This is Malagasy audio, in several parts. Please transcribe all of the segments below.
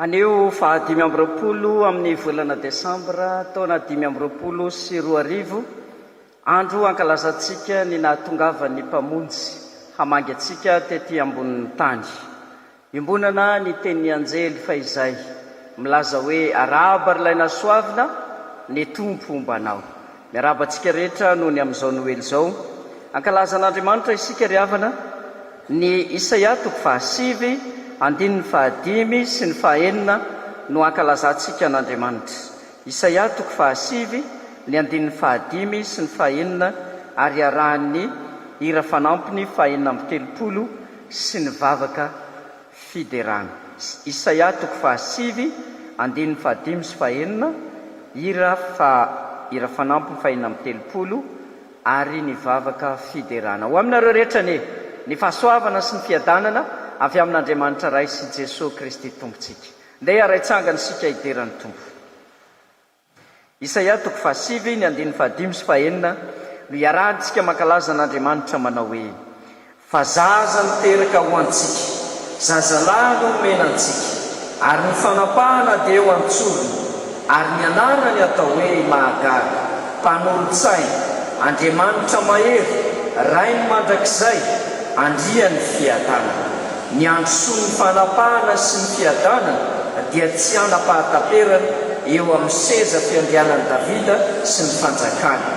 Anio fa 5 amin'ny volana Desambra taona 5 andro ankalazatsika ny nahatongavan'ny mpamonjy hamangy atsika tety ambonin'ny tany. Imbonana ny tenin'ny anjely fa izay milaza hoe araba rylaina soavina ny tompo ombanao. Miaraba atsika rehetra noho ny amin'izao noely zao ankalazan'Andriamanitra isika ry havana ny Isaia 5 andininy 5 sy ny 9 no ankalazantsika an'Andriamanitra. Isaia 5 ny andininy 5 sy ny 9 ary arahan'ny hira fanampiny 930 sy ny vavaka fiderana. Isaia 5 andininy 5 sy 9 hira fanampiny 930 ary ny vavaka fiderana. Ho aminareo rehetra ny fahasoavana sy ny fiadanana avy amin'Andriamanitra ray sy Jesosy-Kristy tompontsika. Ndeha araitsangana sika hiderany tompo. Isaia 5 ny andininy 5 sy 9 no iarahantsika mankalaza an'Andriamanitra manao hoe: fa zaza miteraka ho antsika, zazalahy no omenantsika, ary ny fanapahana dia eo antsorony, ary ny anarany atao hoe mahagaga, mpanorotsaina, Andriamanitra mahery, ray ny mandrakizay, andriany fiadanana. Ny androsoa ny fanapahana sy ny fiadanana dia tsy anapahataperana eo amin'ny seza fiandrianan'i Davida sy ny fanjakana,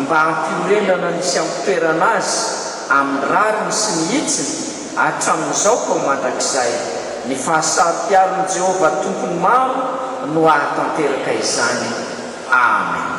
mba hampiorenana ny sy hampitoerana azy amin'ny rariny sy ny hitsiny hatramin'izao ko mandrakizay. Ny fahasarom-piaron'i Jehovah tompony maro no ahatanteraka izany. Amen.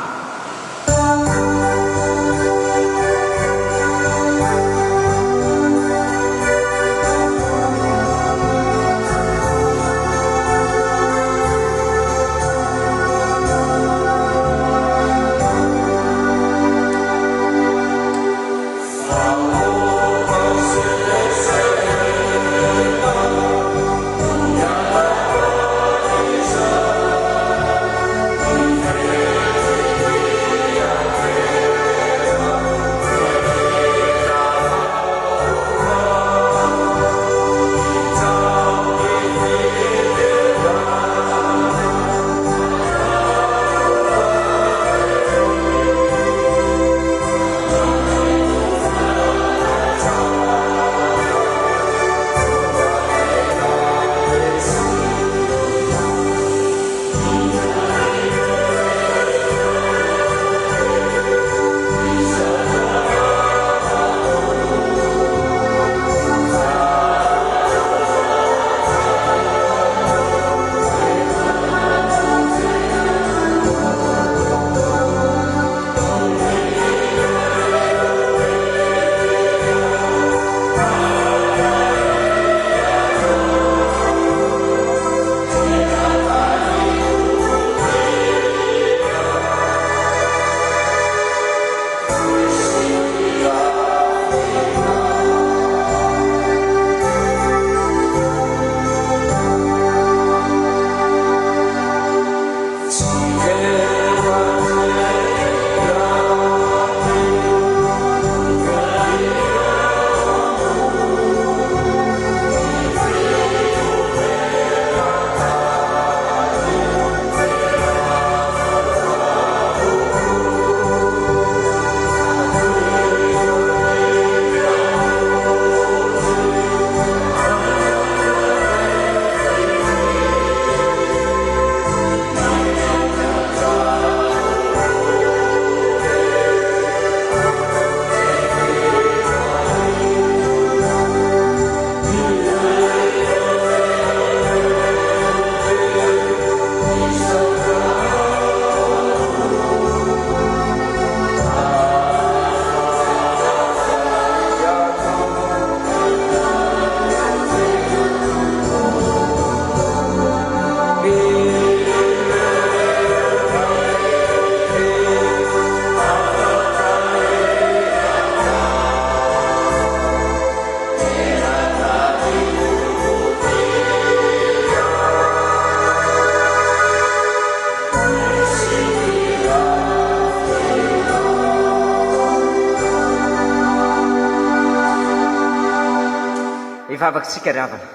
Vavakantsika ry havana,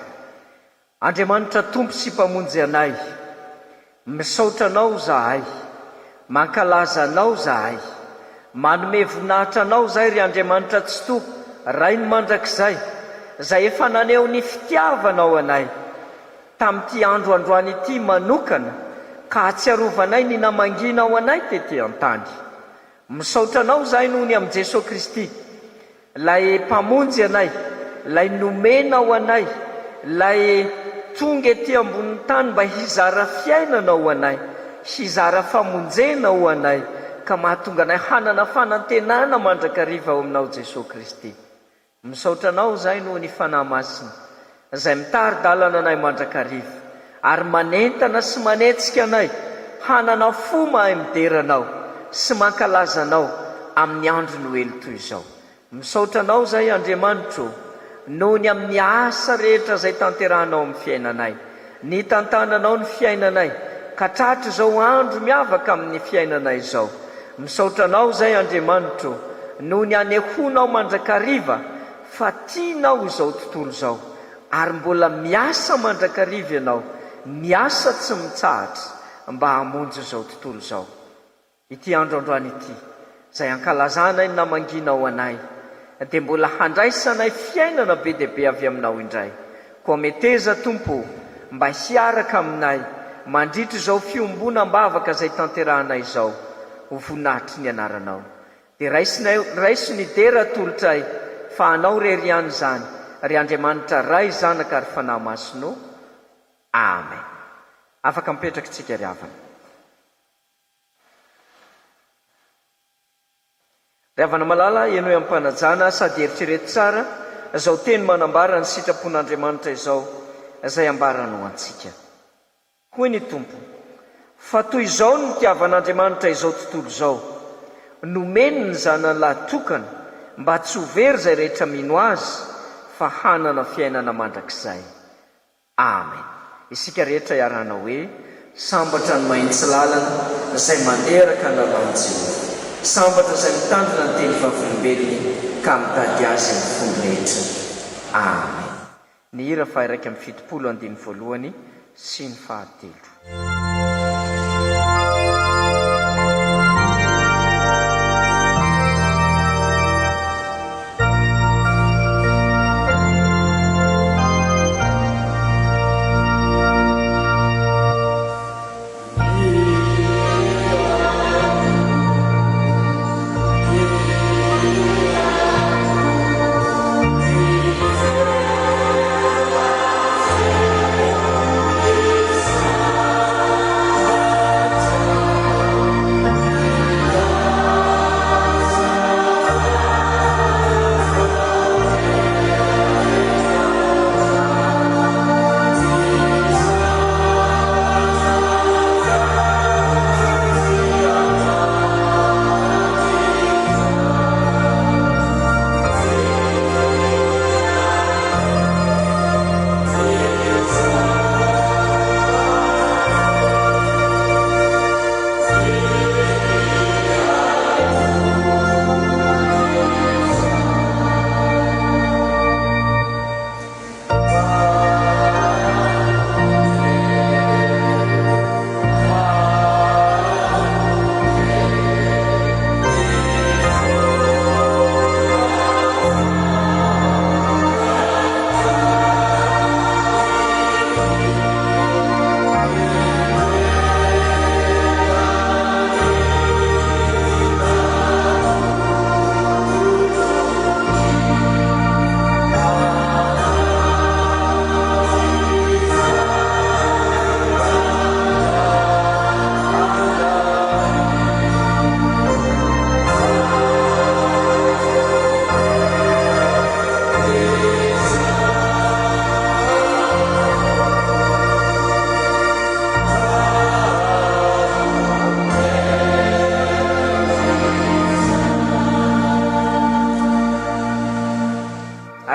Andriamanitra tompo sy mpamonjy anay, misaotra anao zahay, mankalaza anao zahay, manome voninahitra anao zahay ry Andriamanitra tsy toa ray ny mandrakizay, zay efa naneho ny fitiavanao anay tamin'ity andro androany ity manokana, ka atsiarovanay ny namanginao anay tety an-tany. Misaotra anao zahay noho ny amin'i Jesosy-Kristy, lay mpamonjy anay, lay nomenao anay, lay tonga ety ambonin'ny tany mba hizara fiainanao anay, hizara famonjenao anay, ka mahatonga anay hanana fanantenana mandrakariva ao aminao Jesosy-Kristy. Misaotra anao zahay noho ny fanahy masina, izay mitary-dalana anay mandrakariva, ary manentana sy manetsika anay hanana fo mahay mideranao sy mankalaza anao amin'ny andro no elo toy izao. Misaotra anao zahay Andriamanitro noho ny amin'ny asa rehetra izay tanterahanao amin'ny fiainanay, ny tantananao ny fiainanay ka tratra izao andro miavaka amin'ny fiainanay izao. Misaotra anao zahay Andriamanitro noho ny anehonao mandrakariva fa tianao izao tontolo izao, ary mbola miasa mandrakariva ianao, miasa tsy mitsahatra mba hamonjy izao tontolo izao. Ity andro androany ity izay ankalazanay ny namanginao anay, dia mbola handraisanay fiainana be dia be avy aminao indray. Koa meteza Tompo mba hiaraka aminay mandritra izao fiombonam-bavaka izay tanterahanay izao, ho voninahitry ny anaranao. Dia raiso ny dera tolotray fa anao rery ihany zany, ry Andriamanitra ray zanaka ary fanahy masino. Amen. Afaka mipetraka tsika ry havana. Ry havana malala, ianao amin'ny mpanajana sady eritrereto tsara izao teny manambara ny sitrapon'Andriamanitra izao izay ambaranao antsika. Hoy ny Tompo, fa toy izao no nitiavan'Andriamanitra izao tontolo izao, nomeny ny zanany lahy tokana mba tsy ho very izay rehetra mino azy, fa hanana fiainana mandrakizay. Amen. Isika rehetra iarana hoe, sambatra ny mahitsy lalana izay manderaka ny lalàn'i Jehova, sambatra izay mitandrina ny teny vavolombelony ka mitady azy ny fomba rehetra. Amen. Ny hira fahairaka amin'ny fitopolo andiny voalohany sy ny fahatelo.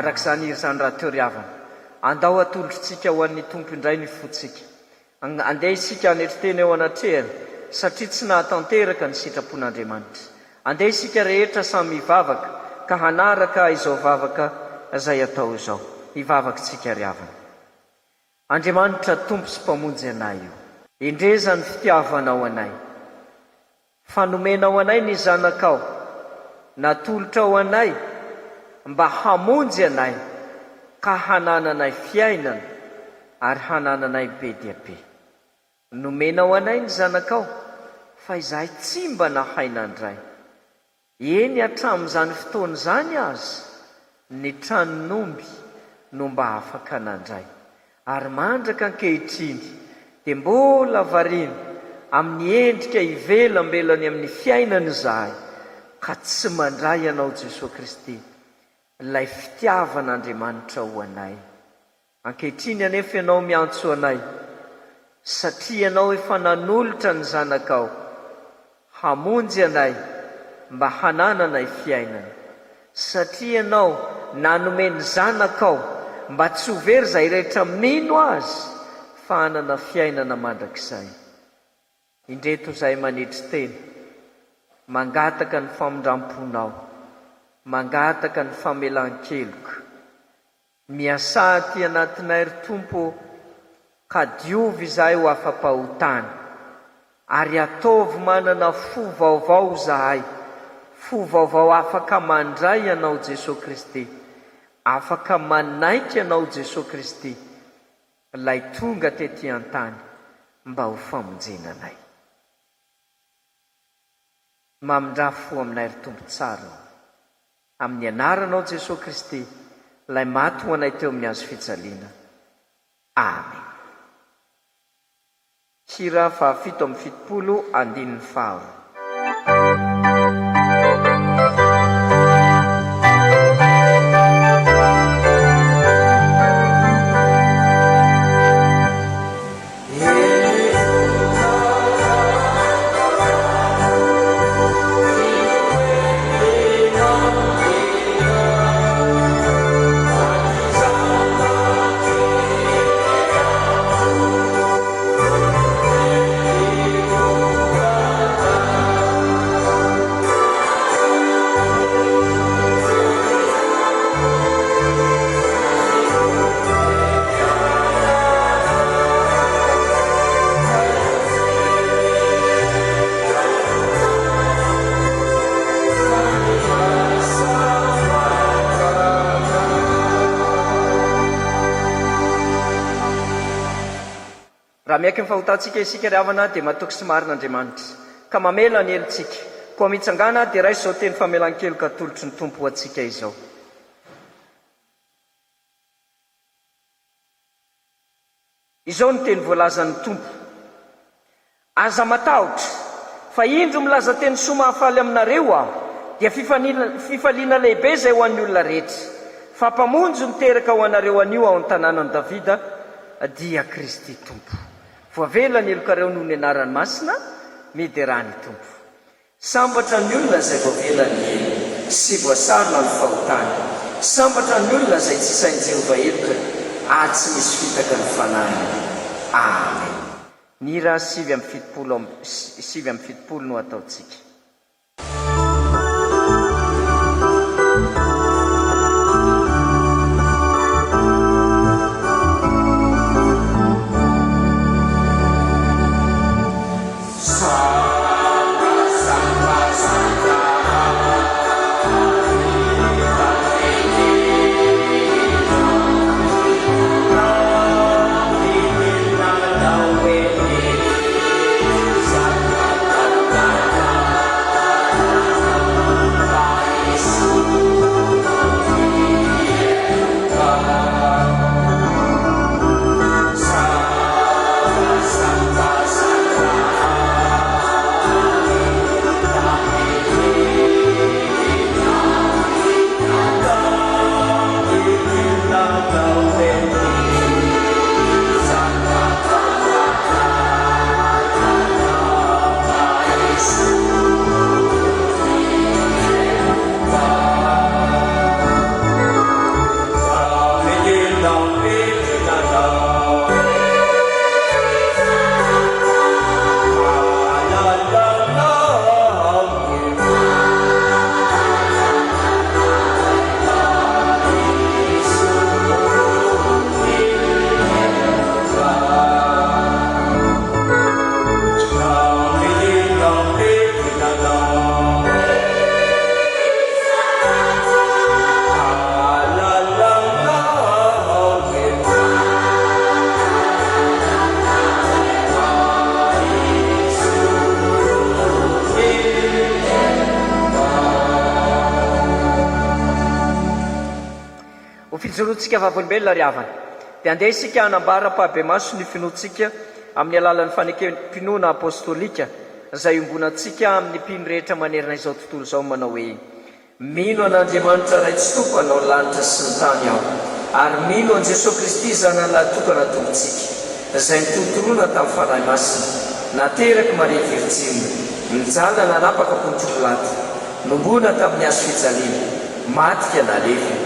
Arak'izany izany raha teo ry havana, andao atolotritsika ho an'ny Tompo indray ny fotsika. Andeha isika haneriteny eo anatrehana satria tsy nahatanteraka ny sitrapon'Andriamanitra. Andeha isika rehetra samy hivavaka ka hanaraka izao vavaka izay atao izao. Hivavaka tsika ry havana. Andriamanitra tompo sy mpamonjy anay io, indreza ny fitiavanao anay, fanomenao anay ny zanakao, natolotra ao anay mba hamonjy anay ka hanananay fiainana ary hanananay be dia be. Nomenao anay ny zanakao fa izahay tsy mba nahaina andray. Eny hatramin'izany fotoana izany azy ny tranon'omby no mba afaka nandray, ary mandraka ankehitriny dia mbola variana amin'ny endrika ivelambelany amin'ny fiainana izahay ka tsy mandray ianao Jesosy Kristy ilay fitiavan'Andriamanitra ho anay. Ankehitriny anefa ianao miantso anay satria ianao efa nanolotra ny zanakao hamonjy anay mba hanananay fiainana, satria ianao nanome ny zanakao mba tsy ho very izay rehetra mino azy fa hanana fiainana mandrakizay. Indreto izay manitry teny, mangataka ny famindramponao, mangataka ny famelan-keloka, miasa ty anatinay ry Tompo ka diovy izahay ho afa-pahotany, ary ataovy manana fo vaovao izahay, fo vaovao afaka mandray ianao Jesosy Kristy, afaka manaiky ianao Jesosy Kristy, ilay tonga tetỳ an-tany mba ho famonjena anay. Mamindra-fo aminay ry Tompo tsara, amin'ny anaranao Jesosy Kristy, ilay maty ho anay teo amin'ny hazo fijaliana. Amen. Hira fa 7/75. Raha miaiky mifahotantsika isika ry havana dia matoky sy marin'Andriamanitra ka mamela ny elontsika, koa mitsangana dia raisy izao teny famelan-keloka atolotry ny Tompo atsika izao. Izao ny teny voalazan'ny Tompo: aza matahotra fa indro milaza teny soa mahafaly aminareo aho, dia fifaliana lehibe izay ho an'ny olona rehetra, fa mpamonjy miteraka ho anareo anio ao an-tanànan'i Davida dia Kristy Tompo. Voavela ny elokareo noho ny anarany masina, miderany Tompo. Sambatra ny olona izay voavela ny elo sy voasarona ny fahotany, sambatra ny olona izay tsy sain'i Jehovah eloka, ary tsy misy fitaka ny fanahiny. Amen. Ny hira 7/70 no ataontsika. finoantsika vavolombelona ry havana dia andeha isika hanambara pahabe maso ny finoantsika amin'ny alalan'ny fanekem-pinoana apôstôlika izay ombonantsika amin'ny mpino rehetra manerina izao tontolo izao manao hoe mino an'Andriamanitra ray tsy tompo anao lanitra sy ny tany aho ary mino an' Jesosy Kristy zanan'ilay tokana tompontsika izay nitotoroana tamin'ny fanahy masina nateraka Maria Virjina nijala nanapaka pontrolaty nombona tamin'ny azo fijaliana matika nalefa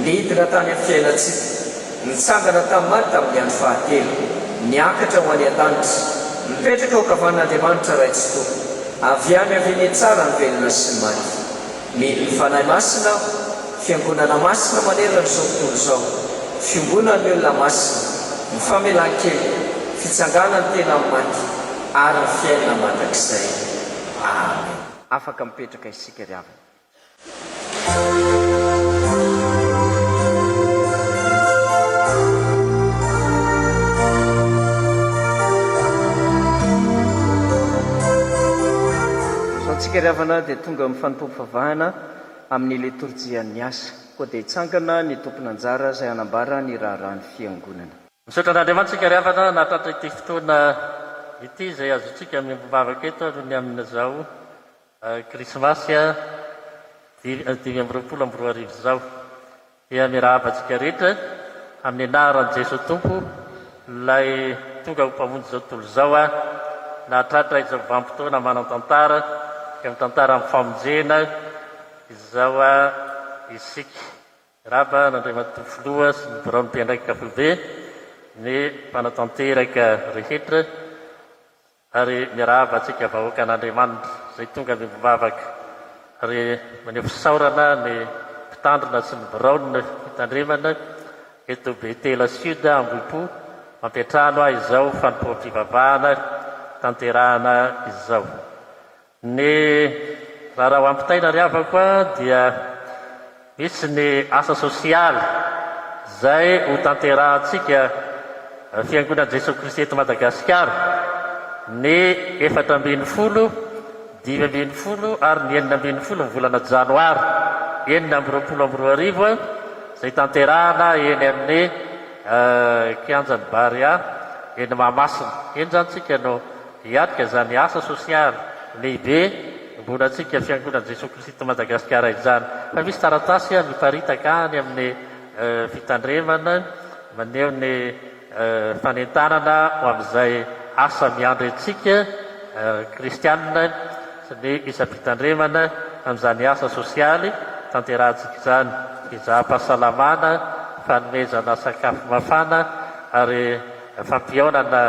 nidina tany amin'ny fiainantsika nitsangana tamin'ny maty tamin'ny andro fahatelo niakatra ho any an-danitra mipetraka ho kavan'Andriamanitra ray tsy tompo avy any avy tsara ny velona sy ny maty mino ny fanahy masina fiangonana masina manerana n'izao tontolo izao fiombonany olona masina ny famelan-kely fitsangana ny tena amin'ny maty ary ny fiainana mandrakizay. Amen. Afaka mipetraka isika ry havana. Antsika ry havana dia tonga amin'ny fanompoampivavahana amin'ny liturjian'ny asa koa dia hitsangana ny tompony anjara izay hanambara ny raharahany fiangonana. Misaotra an'Andriamanitsika ry havana nahatratra ity fotoana ity izay azontsika mivavaka eto aloha ny amin'izao Krismasy 2024 izao dia mirahabantsika rehetra amin'ny anaran'i Jesosy Tompo ilay tonga ho mpamonjy izao tontolo izao nahatratra izao vanim-potoana manan-tantara amin'ny tantara amin'ny famonjena izao isika raba n'Andriamanitra filoha sy ny biraon'ny mpiandraikitra foibe ny mpanatanteraka rehetra ary mirahaba antsika vahoaka an'Andriamanitra izay tonga mivavaka ary maneho fisaorana ny mpitandrina sy ny biraonina fitandremana eto 𝙃𝙤𝙧𝙤𝙃 Ambohipo mampiatrano izao Fanompoampivavahana tanterahana izao. Ny raha ho ampitaina ry havako dia misy ny asa sosialy izay ho tanterahantsika fiangonan'i Jesosy Kristy eto Madagaskar ny 4/10, 5/10 ary ny 6/10 ny volana janoary 2022 izay tanterahana eny amin'ny kianjan'ny Baria eny Mahamasina. Eny zany tsika no hiatrika izany asa sosialy lehibe ombonantsika fiangonan'i Jesosy Kristy eto Madagaskara izany. Fa misy taratasy miparitaka any amin'ny fitandremana maneho ny fanentanana ho amin'izay asa miandry antsika kristianina sy ny isam-pitandremana amin'izany asa sosialy tanterahantsika izany fizaham-pahasalamana fanomezana sakafo mafana ary fampionana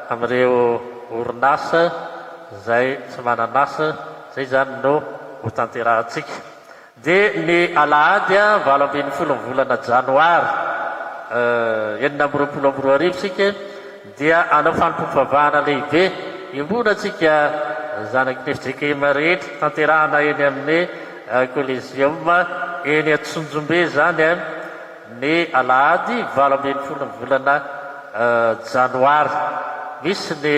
amin'ireo orinasa izay tsy mananasa izay zany no ho tanterahantsika. Dia ny alahady 20 volana janoary 2022 sika dia anao fanompoampivavahana lehibe imbonantsika zanaky ny FJKM rehetra tanterahana eny amin'ny Collegium eny Atsonjombe zany ny alahady 20 volana janoary. Misy ny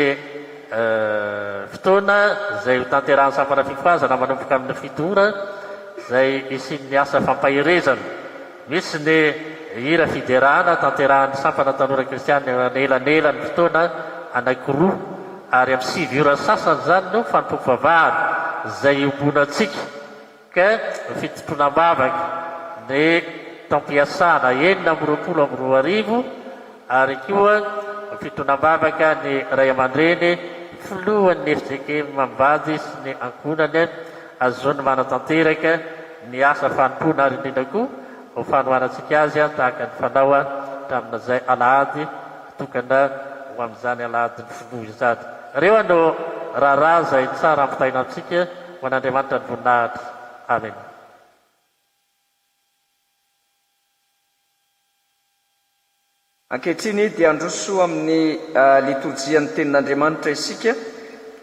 fotoana izay ho tanterahan'ny sampana fifazana manomboka amin'ny fidora izay isin'ny asa fampahirezana. Misy ny hira fiderana tanterahan'ny sampana tanora kristianina anelanelany fotoana anankiroa ary amin'ny 7 ora sasany zany no fanompoampivavahana izay ombonantsika ka fitopona-bavaka ny tampiasana 7/22 ary koa fitonam-bavaka ny ray aman-dreny filohan'ny FJKM mambady sy ny ankonany azony manatanteraka ny asa fanompona ary indrindra koa ho fanohanantsika azy tahaka ny fanao tamin'izay alahady tokana ho amin'izany alahady ny filoha izany. Reo no raharaha izay tsara ampitaina amintsika ho an'Andriamanitra ny voninahitra. Amen. Ankehitriny dia androso amin'ny liturjian'ny tenin'Andriamanitra isika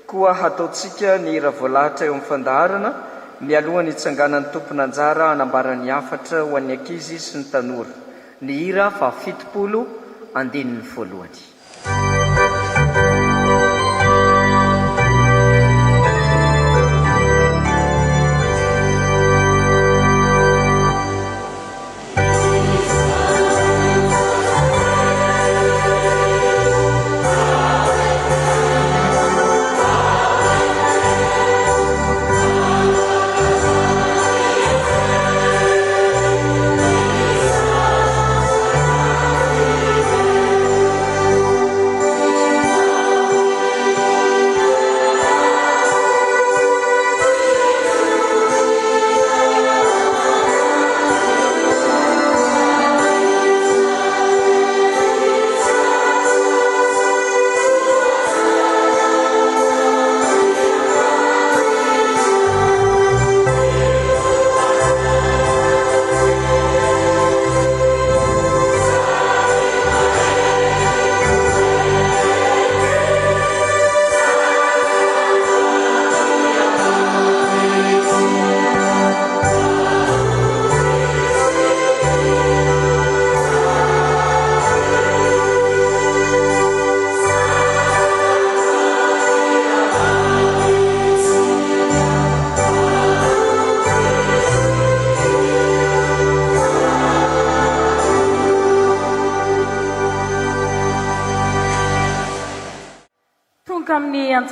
koa hataontsika ny hira voalahatra eo amin'ny fandaharana mialohan'ny hitsanganan'ny tompony anjara hanambarany hafatra ho an'ny ankizy sy ny tanora. Ny hira 70:1.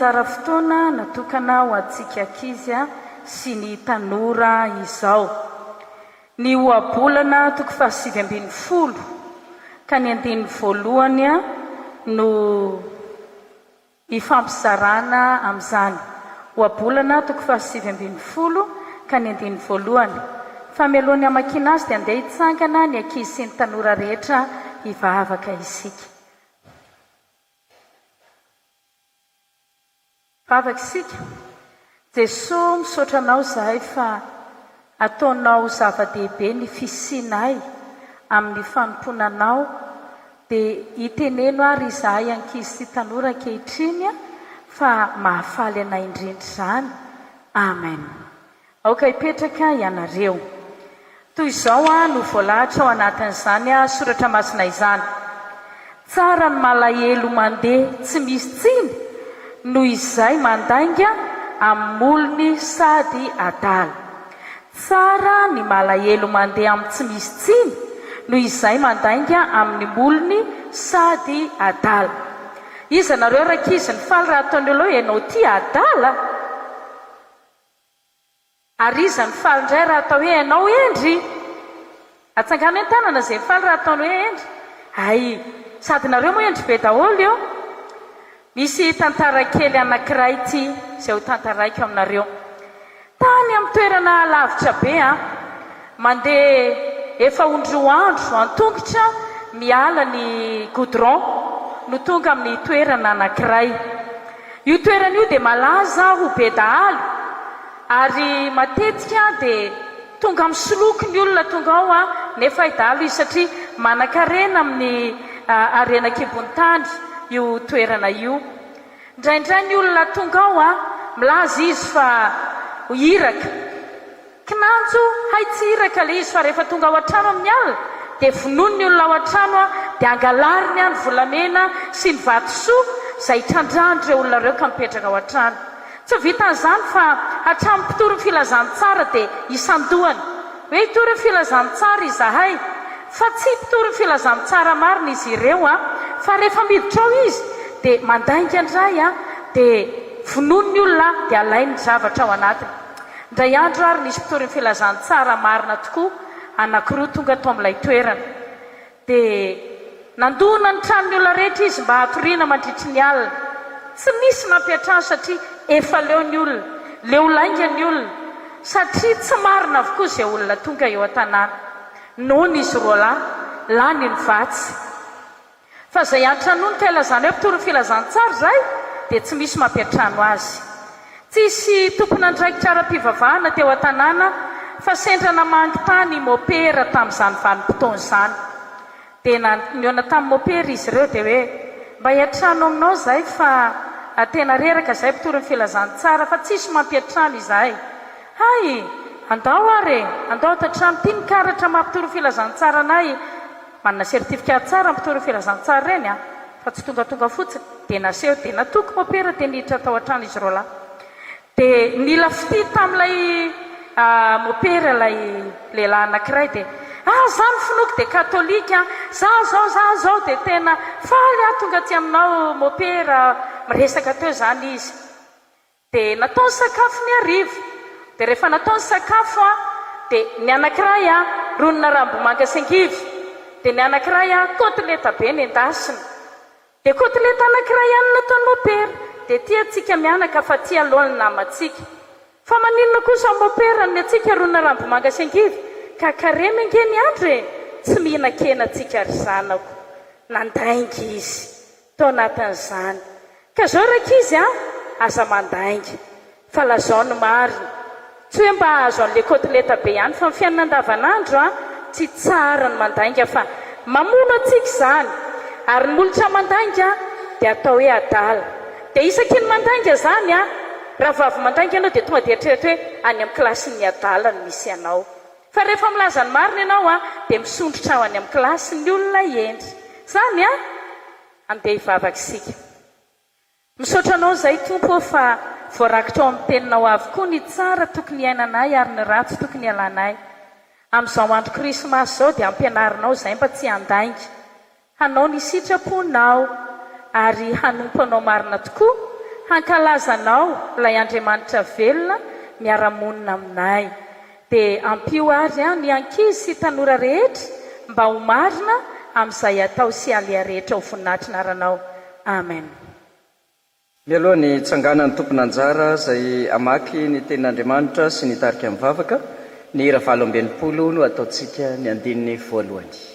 anjara fotoana natokana ho antsika ankizy sy ny tanora izao. Ny ohabolana toko 720 ka ny 15 no ifampizarana amin'izany. Ohabolana toko 720 ka ny 15. Fa mialohan'ny hamakina azy dia andeha hitsangana ny ankizy sy ny tanora rehetra hivavaka isika. Vavaka isika. Jesosy misaotra anao zahay fa ataonao zava-dehibe ny fisianay amin'ny fanomponanao dia hiteneno ary izahay ankizy sy tanora ankehitriny fa mahafaly anay indrindra izany. Amen. Aoka hipetraka ianareo. Toy izao no voalahatra ao anatin'izany soratra masina izany. Tsara ny malahelo mandeha tsy misy tsiny noho izay mandainga amin'ny olony sady adala. Tsara ny malahelo mandeha amin'ny tsy misy tsiny noho izay mandainga amin'ny olony sady adala. Iza nareo rakizy ny faly raha ataony olo ianao ty adala? Ary iza ny faly indray raha atao hoe ianao endry? Atsangana ny tanana izay faly raha ataony hoe endry? Ay, sady nareo moa endry be daholo eo. Misy tantara kely anankiray ty izay ho tantaraiko aminareo. Tany amin'ny toerana lavitra be mandeha efa ondroandro an-tongotra miala ny goudron no tonga amin'ny toerana anankiray. Io toerana io dia malaza ho be dahalo ary matetika dia tonga amin'ny soloky ny olona tonga ao nefa dahalo izy satria manan-karena amin'ny arena kibon-tany io toerana io. Indraindray ny olona tonga ao milaza izy fa ho iraka. Kinanjo hay tsy iraka le izy fa rehefa tonga ao an-trano amin'ny alina dia vonoiny ny olona ao an-trano dia angalariny ny volamena sy ny vatosoa izay trandrahan'ireo olona reo ka mipetraka ao an-trano. Tsy vitan'izany fa hatramin'ny mpitory ny filazantsara dia isandohany hoe hitory ny filazantsara izahay, fa tsy mpitory ny filazantsara marina izy ireo fa rehefa miditra ao izy dia mandainga indray dia vonoiny ny olona dia alainy ny zavatra ao anatiny. Indray andro ary nisy mpitory ny filazantsara marina tokoa anankiroa tonga atao amin'ilay toerana dia nandoana ny tranony olona rehetra izy mba hatoriana mandritry ny alina. Tsy misy nampiatrano satria efa leo ny olona, leo lainga ny olona satria tsy marina avokoa izay olona tonga eo an-tanàna. Nono izy roa lany ny vatsy. Fa izay antranono ka ilazana hoe mpitory ny filazantsara zay dia tsy misy mampiatrano azy. Tsisy tompona andraikitra ara-pivavahana teo an-tanàna fa sendrana mangin-tany mopera tamin'izany vanim-potoana izany. Dia niona tamin'ny mopera izy ireo dia hoe mba hiatrano aminao zay fa tena reraka zay mpitory ny filazantsara fa tsisy mampiatrano izahay. Hay, andao ary andao ato-trano tia nikaratra mampitory ny filazantsara anay. Manana sertifikat tsara mpitory ny filazantsara reny fa tsy tongatonga fotsiny dia naseho dia natoko mopera dia niditra tao an-trano izy roa dia nila fity tamin'ilay mopera ilay lehilahy anankiray dia zany finoky dia katolika zao dia tena faly tonga ty aminao mopera miresaka teo zany izy. Dia nataony sakafo ny arivo dia rehefa nataony sakafo dia ny anankiray ronona rambomanga sangivy dia ny anankiray kotileta be ny endasina dia kotileta anankiray ihany nataony mopera dia tia atsika mianaka fa tia alohan'ny namantsika. Fa maninona kosa mopera ny atsika ronona rambomanga sangivy ka karemy angeny andro tsy mihinan-kena atsika ry zanako. Nandainga izy tao anatin'izany. Ka zao rakizy aza mandainga fa lazao ny marina. Tsy hoe mba azo an'ilay kotileta be ihany fa ny fiainana andavanandro tsy tsara ny mandainga fa mamono atsika izany. Ary ny molotra mandainga dia atao hoe adala. Dia isaky ny mandainga zany raha vavy mandainga ianao dia tonga dia eritreretra hoe any amin'ny kilasin'ny adala ny misy ianao. Fa rehefa milaza ny marina ianao dia misondrotra ao any amin'ny kilasin'ny olona endry. Zany andeha hivavaka isika. Misaotra anao izay Tompo fa voarakitra ao amin'ny teninao avokoa ny tsara tokony iainanay ary ny ratsy tokony ialanay. Amin'izao andro Krismasy zao dia ampianarinao izay mba tsy handainga. Hanao ny sitraponao ary hanompo anao marina tokoa hankalazanao ilay Andriamanitra velona miara-monina aminay. Dia ampio ary ny ankizy sy tanora rehetra mba ho marina amin'izay atao sy alia rehetra ho voninahitra naranao. Amen. Mialoha ny tsanganan'ny tompon'anjara izay amaky ny tenin'Andriamanitra sy ny tarika mivavaka, ny hira 80 no ataontsika ny andininy voalohany.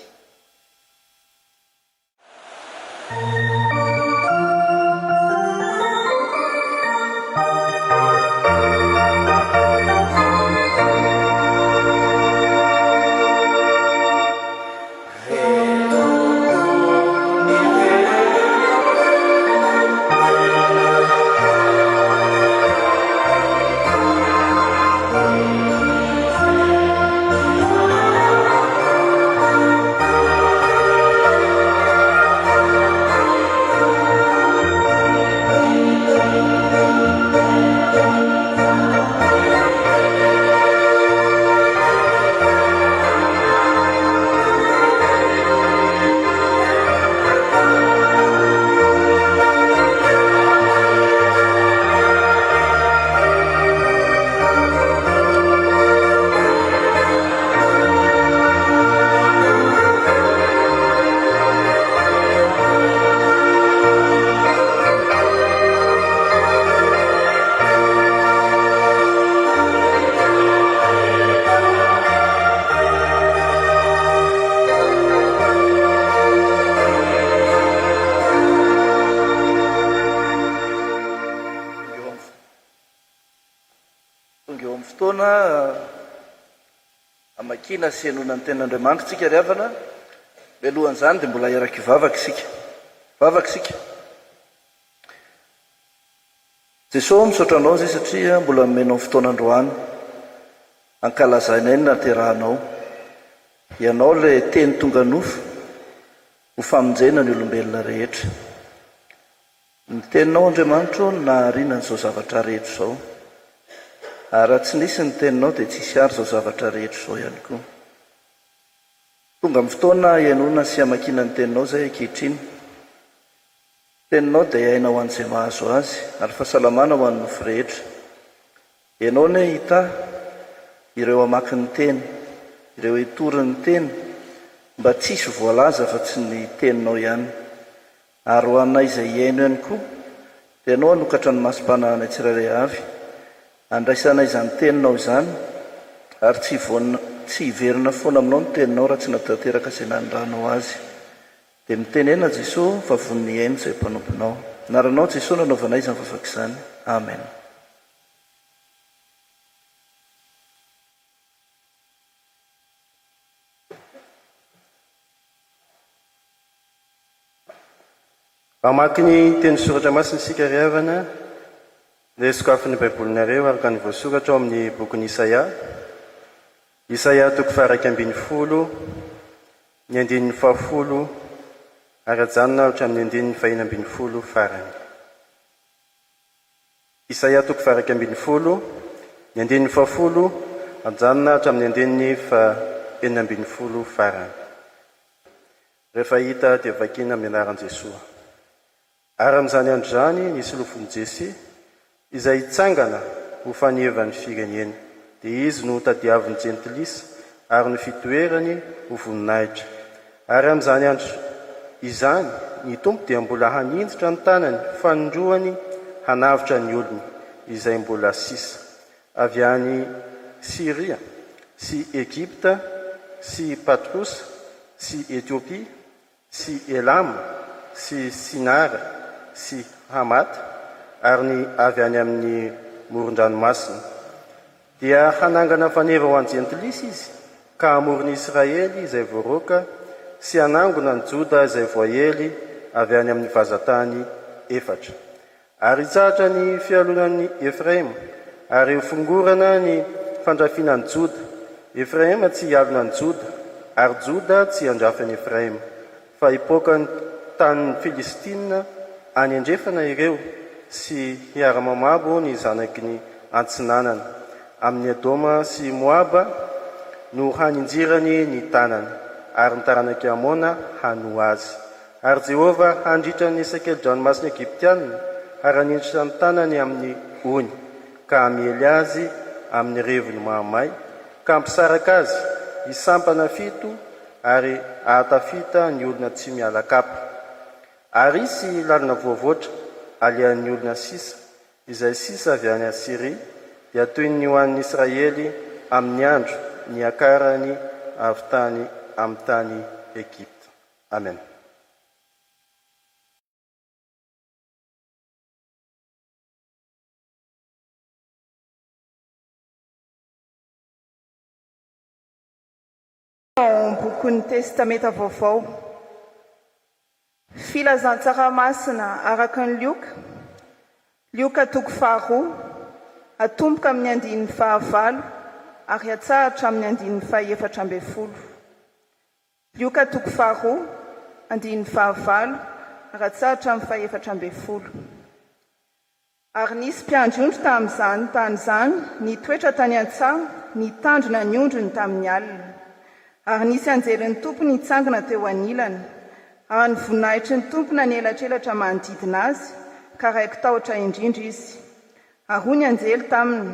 Amakina sy enona ny ten'Andriamanitra tsika riavana, mialohan'izany dia mbola eraky vavaka isika. Jesosy misaotra anao zay satria mbola menao fotoana androany ankalazaina eny naterahanao. Ianao le teny tonga nofo ho famonjena ny olombelona rehetra. Ny teninao Andriamanitra naharina n'izao zavatra rehetra izao. Ary raha tsy nisy ny teninao dia tsisy ary izao zavatra rehetra izao ihany koa. Tonga amin'ny fotoana ianona sy amakina ny teninao izay ankehitriny. Teninao dia aina ho an'izay mahazo azy ary fahasalamana ho an'ny nofo rehetra. Ianao ne hita ireo amaky ny teny, ireo hitory ny teny, mba tsisy voalaza fa tsy ny teninao ihany. Ary ho anay izay iaino ihany koa, dia ianao hanokatra ny masom-panahana tsirairay avy. Andraisanay izany teninao izany, ary tsy hiverina foana aminao ny teninao raha tsy natateraka izay nanondranao azy. Dia mitenena Jesosy fa voniny iaino izay mpanomponao. Naranao Jesosy nanaovanay izany vavaka izany. Amen. Mamaky ny teny soratra masina isika riavana, dia sokafin'ny baibolinareo araka ny voasoratra ao amin'ny bokin'ny Isaia 1:10, ny 10 ary ajanona hatramin'ny 10 farany. Isaia 1:10, ny 10 ajanona hatramin'ny 10 farany. Rehefa hita dia vakina amin'ny anaran'i Jesosy. Ary amin'izany andro izany nisy lofon'i Jesy izay hitsangana ho fanevany firenena, dia izy no tadiavin'ny jentilisa ary ny fitoerany ho voninahitra. Ary amin'izany andro izany ny Tompo dia mbola haninditra ny tanany fanondroany hanavitra ny olony izay mbola sisa avy any Siria sy Egypta sy Patrosa sy Etiopia sy Elam sy Sinara sy Hamata ary ny avy any amin'ny moron-dranomasina. Dia hanangana faneva ho an'ny jentilisa izy, ka hamorony Israely izay voaroka sy hanangona ny Joda izay voaely avy any amin'ny vazatany 4. Ary hitsahatra ny fialonan'ny Efraim ary ho fongorana ny fandrafinan'ny Joda. Efraim tsy hialona ny Joda, ary Joda tsy handrafan'ny Efraim, fa hipoaka ny tanin'ny Filistina any andrefana ireo sy hiara-mamabo ny zanaky ny antsinanana. Amin'ny Edoma sy Moaba no haninjirany ny tanany, ary ny taranaky Amona hano azy. Ary Jehova handritra ny sakely-dranomasina Egyptianina, ary anindritra ny tanany amin'ny ony ka amiely azy amin'ny revony mahamay ka ampisaraka azy hisampana fito ary ahatafita ny olona tsy miala kapa ary isy lalina voavoatra alehan'ny olona sisa izay sisa avy any Asiria dia toy ny ho an'ny Israely amin'ny andro ny akarany avy tany amin'ny tany Egypta. Amen. Bokon'ny testamenta vaovao filazan-tsaramasina araka ny Lioka toko 2 atomboka amin'ny andininy 9 ary atsahatra amin'ny andininy 14. Lioka toko 2 andininy 9 ary atsahatra amin'ny 14. Ary nisy mpiandry-ondry tamin'izany tany izany nitoetra tany an-tsaha nitandrina ny ondriny tamin'ny alina. Ary nisy anjelin'ny tompony nitsangana teo anilany, ary ny voninahitry ny tompona nielatrelatra manodidina azy, ka raiky tahotra indrindra izy. Ary hoy ny anjely taminy,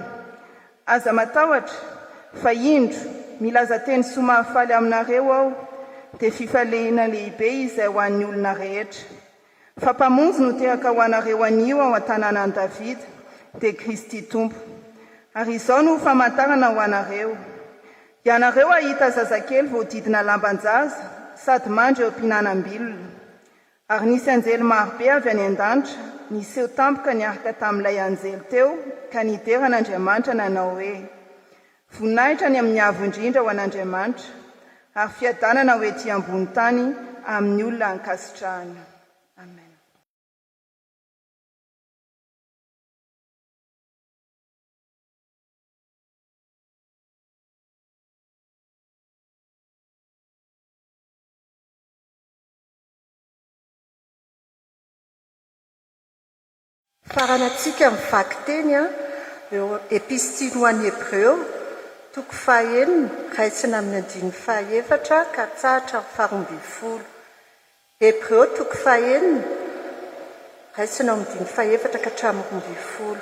aza matahotra, fa indro milaza teny soamafaly aminareo aho, dia fifalehana lehibe izay ho an'ny olona rehetra. Fa mpamonjy no teraka ho anareo anio ao an-tanànan'i Davida, dia Kristy Tompo. Ary izao no famantarana ho anareo. Ianareo ahita zazakely voadidina lambanjaza sady mandry eo am-pihinanam-bilona. Ary nisy anjely marobe avy any an-danitra niseho tampoka niaraka tamin'ilay anjely teo ka nideran'Andriamanitra nanao hoe: voninahitra ny amin'ny avo indrindra ho an'Andriamanitra, ary fiadanana ho ety ambony tany amin'ny olona ankasitrahana. Amen. Faranatsika mivaky teny eo epistily ho an'ny Hebreo toko 9 raisina amin'ny andininy 4 ka atsahatra amin'ny 12. Hebreo toko 9 raisina amin'ny andininy 4 ka hatramin'ny 12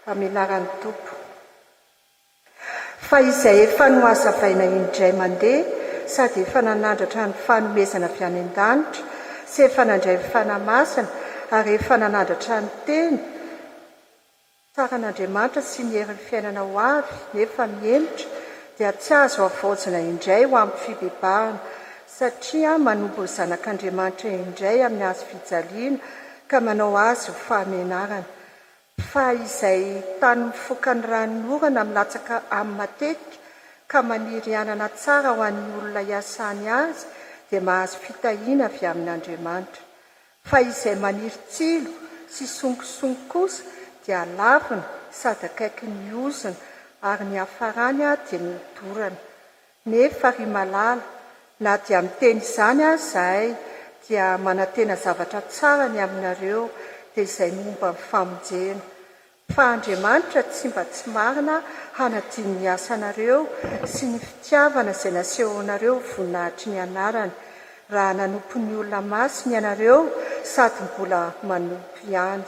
amilaran'ny Tompo. Fa izay efa noazavaina indray mandeha sady efa nanandratra ny fanomezana avy any an-danitra sy efa nandray ny fanamasina ary efa nanandratra ny teny tsara n'Andriamanitra sy ny herin'ny fiainana ho avy nefa mienitra dia tsy azo avoajina indray ho amin'ny fibebahana satria manombo ny zanak'Andriamanitra indray amin'ny hazo fijaliana ka manao azy ho fahamenarana. Fa izay tany mifoka ny ranon'orana milatsaka amin'ny matetika ka maniry anana tsara ho an'ny olona hiasany azy dia mahazo fitahiana avy amin'Andriamanitra. Fa izay maniry tsilo sy songosongo kosa dia lavina sady akaiky ny ozina ary ny hafarany dia nodorana. Nefa ry malala, na dia miteny izany azahay dia manantena zavatra tsara ny aminareo dia izay momba ny famonjena. Fa Andriamanitra tsy mba tsy marina hanadiny ny asanareo sy ny fitiavana izay nasehonareo voninahitry ny anarany, raha nanompo ny olona masiny ianareo sady mbola manompo ihany.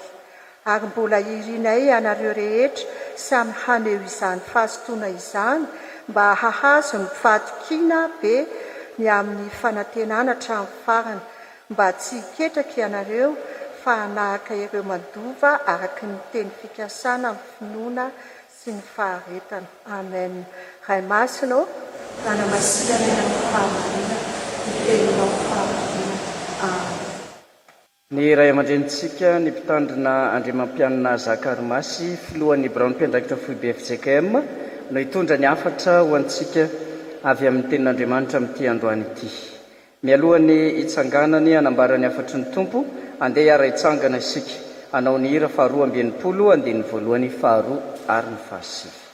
Ary mbola irinay ianareo rehetra samy haneho izany fahasotoana izany mba hahazo ny fahatokiana be ny amin'ny fanantenana hatramin'ny farany, mba tsy hiketraka ianareo fa hanahaka ireo mandova araka ny teny fikasana amin'ny finoana sy ny faharetana. Amen. Ray masina ranamasina amin'ny fahamarina iteninao fahamarina. Amen. Ny ray aman-drenitsika ny mpitandrina andriamampianina Zakarimasy filohan'ny Braony mpiandraikitra FTV FJKM no hitondra ny afatra ho antsika avy amin'ny tenin'Andriamanitra amin'ity androany ity. Mialohan'ny hitsanganany anambarany afatry ny Tompo, andeha hiara hitsangana isika hanao ny hira 220 andininy 1 2 ary ny 9.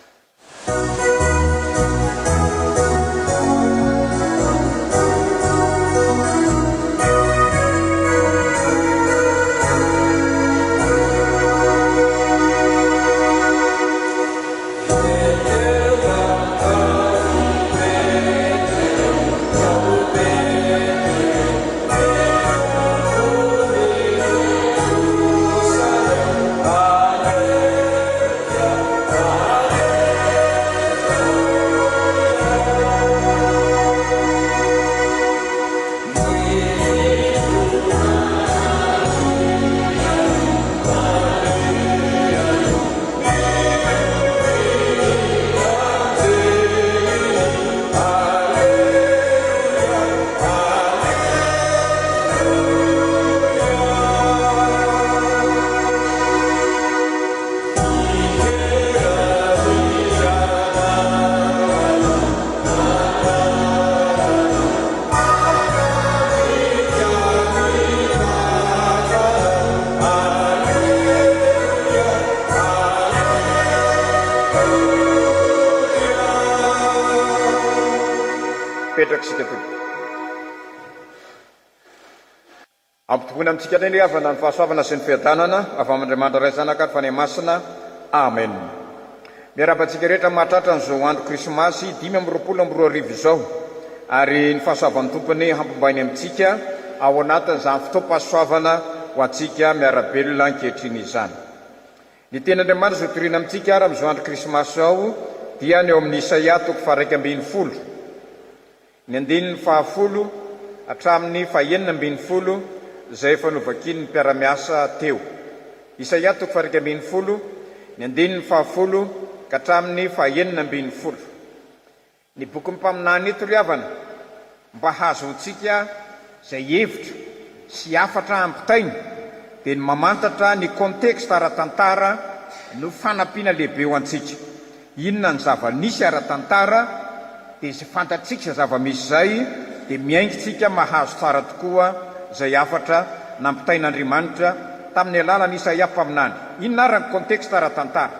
Jerusalem. mipetraka sika toy ampitokoana amintsika ndray le avana ny fahasoavana sy ny fiadanana avy amin'andriamanitra ray zanaka fa ny masina amen. Miarabantsika rehetra mahatratra n'izao andro krismasy 5 izao ary ny fahasoavan'ny tompony hampombainy amintsika ao anatin'izany fotoam-pahasoavana ho antsika miarabelona ankehitriny izany. Ny ten'Andriamanitra izao torina amintsika ary amin'izao andro krismasy ao dia ny eo amin'ny Isaia 110 ny 10 hatramin'ny 9 izay efa novakiny ny mpiara-miasa teo. Isaia 110 ny 10 ka hatramin'ny 9. Ny boky mpaminany eto ry havana mba hazontsika izay hevitra sy afatra ampitainy dia ny mamantatra ny konteksta ara-tantara no fanampiana lehibe ho antsika. Inona ny zava-nisy ara-tantara dia izay fantatsika zava-misy izay dia miaingintsika mahazo tsara tokoa izay afatra nampitain'Andriamanitra tamin'ny alalan'ny Isaia mpaminany. Inona ary ny konteksta ara-tantara?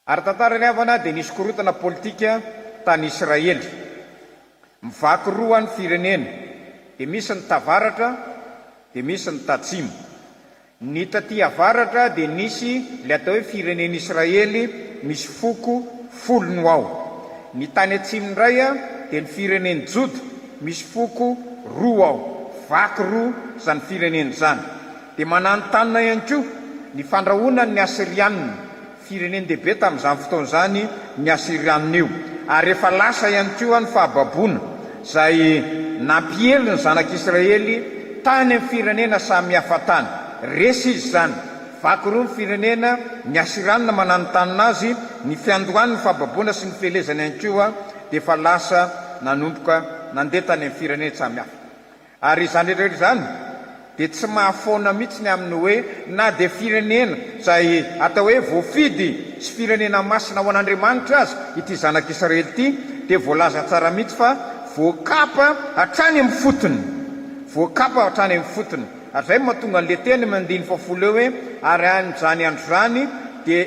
Ara-tantara ry havana dia nisy korotana politika tany Israely. Mivaky roa ny firenena, dia misy ny tavaratra dia misy ny tatsimo. Ny taty avaratra dia nisy le atao hoe firenena Israely misy foko 10 ao. Ny tany atsimo indray dia ny firenena Joda misy foko 2 ao. Vaky roa zany firenena zany. Dia manantanina ihany koa ny fandrahonany ny Asirianina, firenena dehibe tamin'izany fotoana zany ny Asirianina io. Ary efa lasa ihany koa ny fahababoana izay nampiely ny zanak'Israely tany amin'ny firenena samihafa tany. Resy izy zany. Vaky roa ny firenena ny Asirianina manantanina azy, ny fiandohany ny fahababoana sy ny fielezany ihany koa dia efa lasa nanomboka nandeha tany amin'ny firenena samihafa. Ary izany rehetra izany dia tsy mahafoana mihitsy ny amin'ny hoe na dia firenena izay atao hoe voafidy sy firenena masina ho an'Andriamanitra azy ity zanak'Israely ity dia voalaza tsara mihitsy fa voakapa hatrany amin'ny fotony. Voakapa hatrany amin'ny fotony. Ary zay mahatonga an'le teny mandiny 10 eo hoe ary an'izany andro zany dia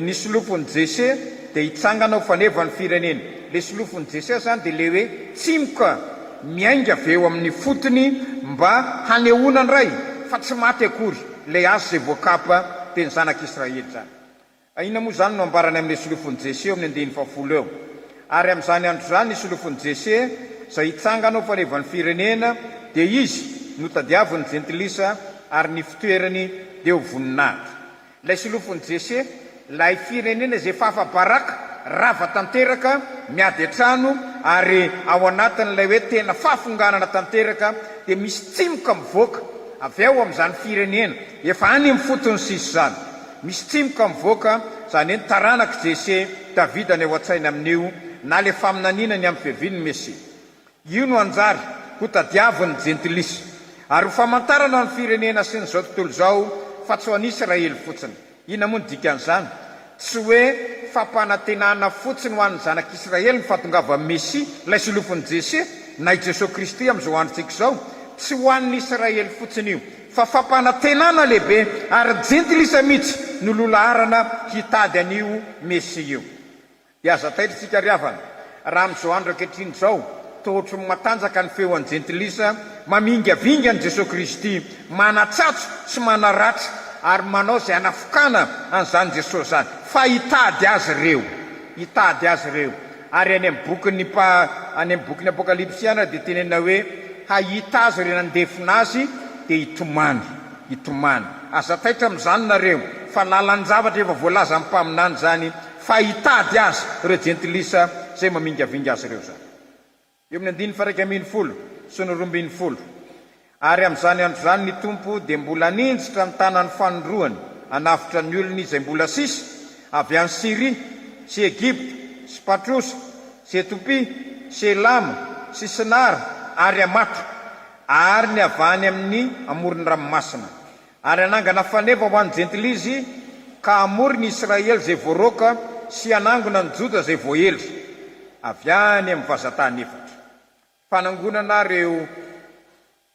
nisy lofony Jesé dia hitsangana ho fanevany firenena. Le solofony Jesé zany dia le hoe tsimoka miainga avy eo amin'ny fotony mba hanehoana ny ray fa tsy maty akory le azy zay voakapa dia ny zanak'Israely zany. Inona moa zany no ambarany amin'le solofony Jesé eo amin'ny 10 eo. Ary amin'izany andro zany ny solofony Jesé izay hitsangana ho fanevany firenena dia izy notadiaviny jentilisa ary ny fitoerany dia ho voninahitra. Ilay solofony Jesé, ilay firenena izay fahafabaraka rava tanteraka miady an-trano ary ao anatin'ilay hoe tena fahafonganana tanteraka dia misy tsimoka mivoaka avy ao amin'izany firenena efa any amin'ny fotony sisy zany. Misy tsimoka mivoaka izany hoe taranaka Jesé Davida ny ao an-tsaina amin'io na le faminaninany amin'ny fiaviany Mesia. Io no anjary ho tadiavin'ny jentilisa ary ho famantarana ny firenena sy nyzao tontolo izao fa tsy ho an'ny Israely fotsiny. Inona moa ny dikan'izany? Tsy hoe fampanantenana fotsiny ho an'ny zanak'Israely ny fahatongava Mesia, ilay solofony Jesé na i Jésus-Kristy amin'izao androntsika izao, tsy ho an'ny Israely fotsiny io, fa fampanantenana lehibe ary jentilisa mihitsy no lolaharana hitady an'io Mesia io. Dia aza taitrisika ry havana, raha amin'izao andro ankehitriny izao tohotry matanjaka ny feon'ny jentilisa, mamingavinga ny Jésus-Kristy, manatsatso sy manaratra ary manao izay hanafokana an'izany Jesosy zany. Fa hitady azy ireo, hitady azy ireo. Ary any amin'ny bokyny Apokalipsiana dia tenena hoe hahita azy ireo nandefina azy dia hitomany. Aza taitra amin'izany nareo fa lalan-javatra efa voalaza amin'ny mpaminany zany fa hitady azy ireo jentilisa izay mamingavinga azy ireo zany. Eo amin'ny 110 sy ny 20. Ary amin'izany andro zany ny Tompo dia mbola ninjitra ny tanany fanondroany hanafitra ny olony izay mbola sisy avy any Siria sy Egypta sy Patrosa sy Etopia sy Elama sy Sinara ary Amatra ary ny avany amin'ny amoron'ny ranomasina. Ary anangana faneva ho an'ny jentilizy ka amorony Israely izay voaroka sy anangona ny Joda izay voaely avy any amin'ny vazatany efatra. Fanangonana reo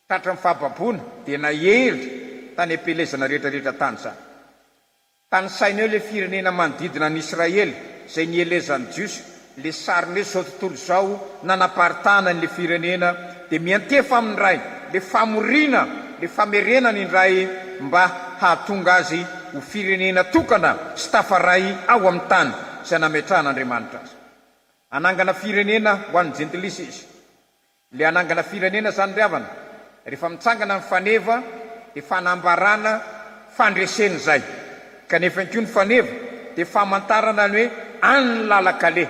tratra amin'ny fahababoana dia nahery tany am-pelezana rehetrarehetra tany zany. Tany saina eo le firenena manodidina ny Israely izay nielezan'ny Jiosy le sariny hoe zao tontolo zao nanaparitana n'le firenena dia miantefa amin'ndray le famorina le famerenany indray mba hahatonga azy ho firenena tokana sy tafaray ao amin'ny tany sy anametran'Andriamanitra azy. Anangana firenena ho an'ny jentilisa izy. Le anangana firenena zany ry havana rehefa mitsangana ny faneva dia fanambarana fandreseny zay, kanefa inko ny faneva dia famantarana ny hoe any lalakale.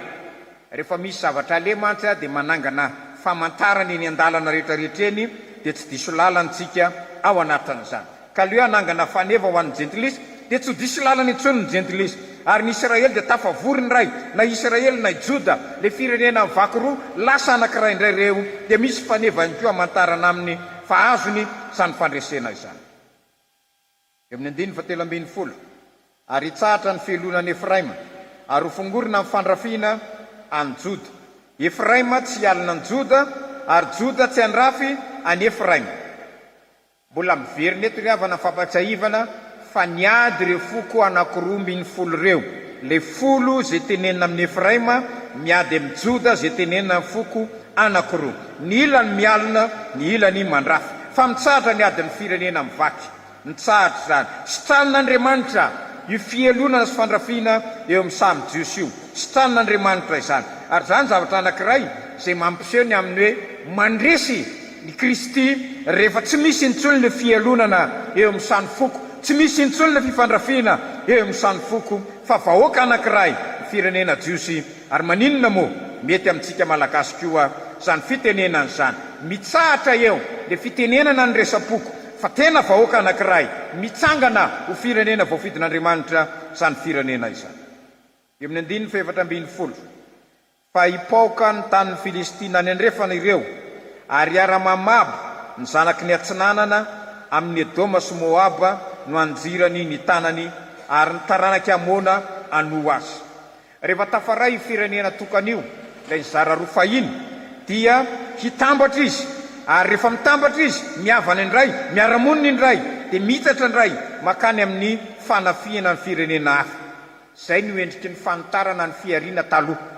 Rehefa misy zavatra ale mantsy dia manangana famantarana eny an-dalana rehetrarehetra eny dia tsy diso lalantsika ao anatin'izany. Ka le hoe anangana faneva ho an'ny jentilisa dia tsy ho diso lalana intsony ny jentilisa. Ary ny Israely dia tafavoriny ray, na Israely na Joda, le firenena mivaky roa lasa anankiray indray reo, dia misy faneva ihany koa amantarana aminy fa azony sany fandresena izany. Amin'ny 1:17 ary hitsahatra ny fielonan'ny Efraima ary ho fongorina amin'ny fandrafiana any Joda. Efraima tsy alina any Joda ary Joda tsy andrafy any Efraima. Mbola miverina eto ry havana fampatsiahivana fa niady reo foko anankiroa ambin'ny 10 reo. Le folo zay tenenina amin'ny Efraima miady amin'ny Joda zay tenenina amin'ny foko anankiroa. Ny ilany mialina, ny ilany mandrafy. Fa mitsahatra ny adiny firenena mivaky. Mitsahatra zany. Sitran'Andriamanitra io fielonana sy fandrafiana eo amin'ny samy jiosy io. Sitran'Andriamanitra izany. Ary zany zavatra anankiray zay mampiseho ny amin'ny hoe mandresy ny Kristy rehefa tsy misy intsony le fielonana eo amin'ny sany foko, tsy misy intsony le fifandrafiana eo amin'ny sany foko, fa vahoaka anankiray firenena jiosy. Ary maninona moa mety amintsika malagasy koa zany fitenenana zany. Mitsahatra eo le fitenenana ny resapoko, fa tena vahoaka anankiray mitsangana ho firenena voafidin'Andriamanitra zany firenena izany. Eo amin'ny 1:17 fa hipaoka ny tanin'ny Filistina any andrefana ireo ary ara-mamabo ny zanaky ny atsinanana amin'ny Edoma sy Moaba no anjirany ny tanany ary ny taranaky Amona ano azy. Rehefa tafaray firenena tokan'io ilay zara roa fahiny dia hitambatra izy, ary rehefa mitambatra izy miavana indray, miaramonina indray, dia mitatra indray makany amin'ny fanafiana ny firenena hafa. Zay no endriky ny fanitarana ny fiariana taloha.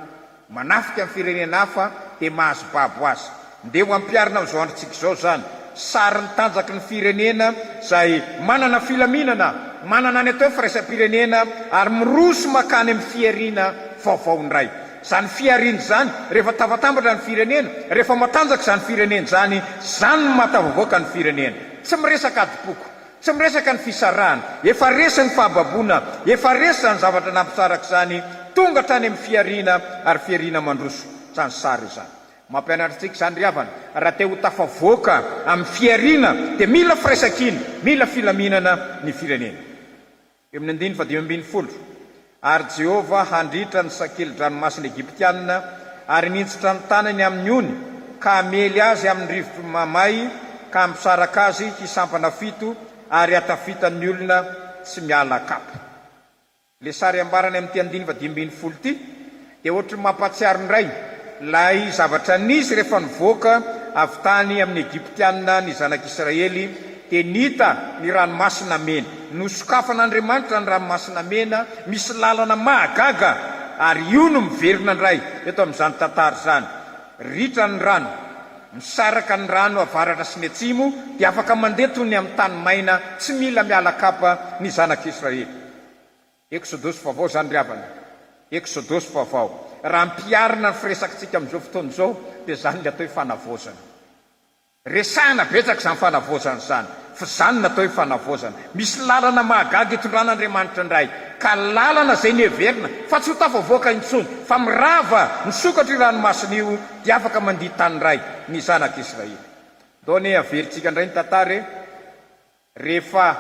Manafika ny firenena hafa dia mahazo babo azy. Ndeo ampiarina amin'izao androntsika izao zany sary ny tanjaky ny firenena zay manana filaminana, manana ny atao firaisam-pirenena ary miroso makany amin'ny fiariana vaovao indray. Zany fiariana zany rehefa tafatambatra ny firenena, rehefa matanjaka zany firenena zany, zany no mahatavavoaka ny firenena. Tsy miresaka adipoko, tsy miresaka ny fisarahana, efa resy ny fahababona, efa resy zany zavatra nampisaraka zany, tonga trany amin'ny fiariana ary fiariana mandroso zany sary zany. Mampianatritsika zany ry havana, raha te ho tafavoaka amin'ny fiariana dia mila firaisakina, mila filaminana ny firenena. Eo amin'ny 1:18 ary Jehova handritra ny sakely-dranomasina Egyptianina ary nintsitra ny tanany amin'ny ony ka amely azy amin'ny rivotra mamay ka misaraka azy hisampana fito ary atafitan'ny olona tsy miala kapa. Le sary ambarany amin'ny 1:19 ty dia ohatry mampatsiaro indray lay zavatra nisy rehefa nivoaka avy tany amin'ny Egyptianina ny zanak'Israely dia nita ny ranomasina mena. Nosokafan'Andriamanitra ny ranomasina mena, misy lalana mahagaga ary io no miverina indray eto amin'izany tantara zany. Ritra ny rano, misaraka ny rano avaratra sy ny atsimo dia afaka mandeha toy ny amin'ny tany maina, tsy mila miala kapa ny zanak'Israely. Exodosy vaovao zany ry havana, Exodosy vaovao. Raha mpiarina ny firesakitsika amin'izao fotoana izao dia zany le atao fanavozana. Resahana betsaka zany fanavozana zany, fa zany natao fanavozana. Misy lalana mahagaga itondran'Andriamanitra indray, ka lalana zay nieverina fa tsy ho tafavoaka intsony, fa mirava misokatra i ranomasina io dia afaka mandihy tany iray ny zanak'Israely. Daony averintsika indray ny tantara rehefa